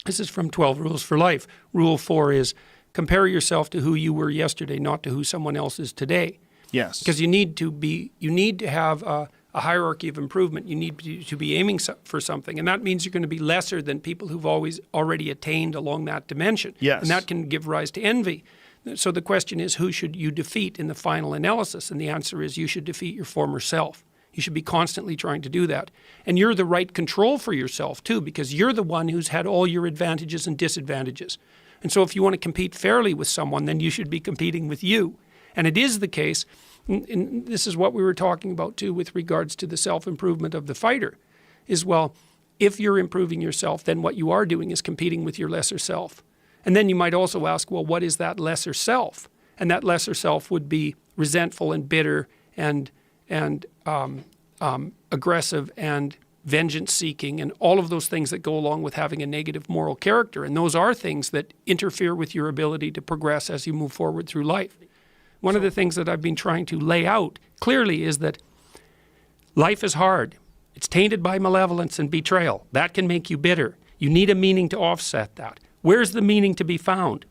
This is from 12 Rules for Life. Rule 4 is compare yourself to who you were yesterday, not to who someone else is today. Yes. Because you need to have a hierarchy of improvement. You need to be aiming for something. And that means you're going to be lesser than people who've already attained along that dimension. Yes. And that can give rise to envy. So the question is, who should you defeat in the final analysis? And the answer is you should defeat your former self. You should be constantly trying to do that. And you're the right control for yourself too, because you're the one who's had all your advantages and disadvantages. And so if you want to compete fairly with someone, then you should be competing with you. And it is the case, and this is what we were talking about too with regards to the self-improvement of the fighter, is, well, if you're improving yourself, then what you are doing is competing with your lesser self. And then you might also ask, well, what is that lesser self? And that lesser self would be resentful and bitter and aggressive and vengeance-seeking and all of those things that go along with having a negative moral character. And those are things that interfere with your ability to progress as you move forward through life. One of the things that I've been trying to lay out clearly is that life is hard. It's tainted by malevolence and betrayal. That can make you bitter. You need a meaning to offset that. Where's the meaning to be found?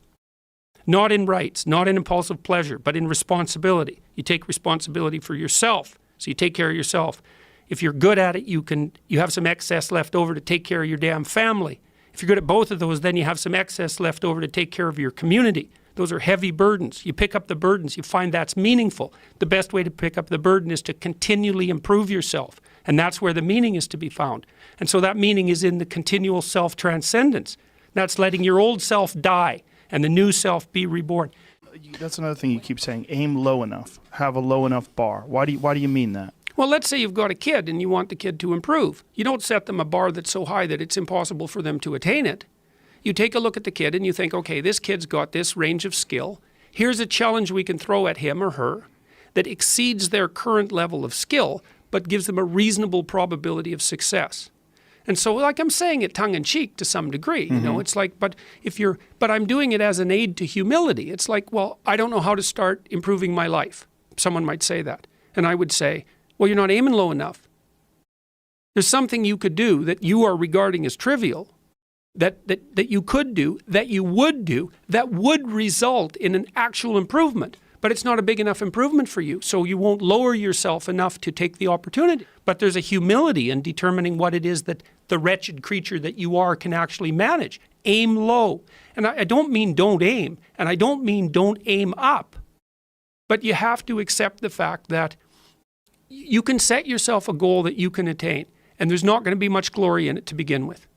Not in rights, not in impulsive pleasure, but in responsibility. You take responsibility for yourself, so you take care of yourself. If you're good at it, you have some excess left over to take care of your damn family. If you're good at both of those, then you have some excess left over to take care of your community. Those are heavy burdens. You pick up the burdens. You find that's meaningful. The best way to pick up the burden is to continually improve yourself. And that's where the meaning is to be found. And so that meaning is in the continual self-transcendence. That's letting your old self die and the new self be reborn. That's another thing you keep saying, aim low enough, have a low enough bar. Why do you mean that? Well, let's say you've got a kid and you want the kid to improve. You don't set them a bar that's so high that it's impossible for them to attain it. You take a look at the kid and you think, okay, this kid's got this range of skill. Here's a challenge we can throw at him or her that exceeds their current level of skill, but gives them a reasonable probability of success. And so, like, I'm saying it tongue-in-cheek to some degree, you know, it's like, but I'm doing it as an aid to humility. It's like, well, I don't know how to start improving my life. Someone might say that. And I would say, well, you're not aiming low enough. There's something you could do that you are regarding as trivial, that you could do, that you would do, that would result in an actual improvement. But it's not a big enough improvement for you, so you won't lower yourself enough to take the opportunity. But there's a humility in determining what it is that the wretched creature that you are can actually manage. Aim low. And I don't mean don't aim, and I don't mean don't aim up. But you have to accept the fact that you can set yourself a goal that you can attain, and there's not going to be much glory in it to begin with.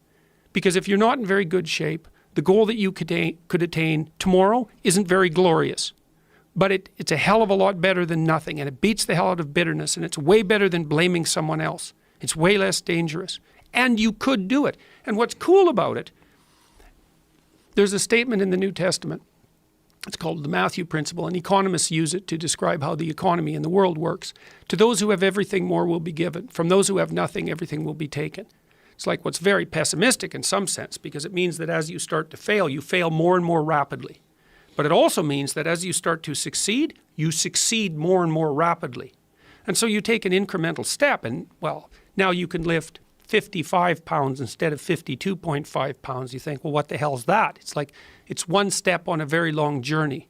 Because if you're not in very good shape, the goal that you could attain tomorrow isn't very glorious. But it's a hell of a lot better than nothing, and it beats the hell out of bitterness, and it's way better than blaming someone else. It's way less dangerous. And you could do it. And what's cool about it, there's a statement in the New Testament. It's called the Matthew Principle, and economists use it to describe how the economy in the world works. To those who have everything, more will be given. From those who have nothing, everything will be taken. It's like what's very pessimistic in some sense, because it means that as you start to fail, you fail more and more rapidly. But it also means that as you start to succeed, you succeed more and more rapidly. And so you take an incremental step and, well, now you can lift 55 pounds instead of 52.5 pounds. You think, well, what the hell's that? It's like, it's one step on a very long journey.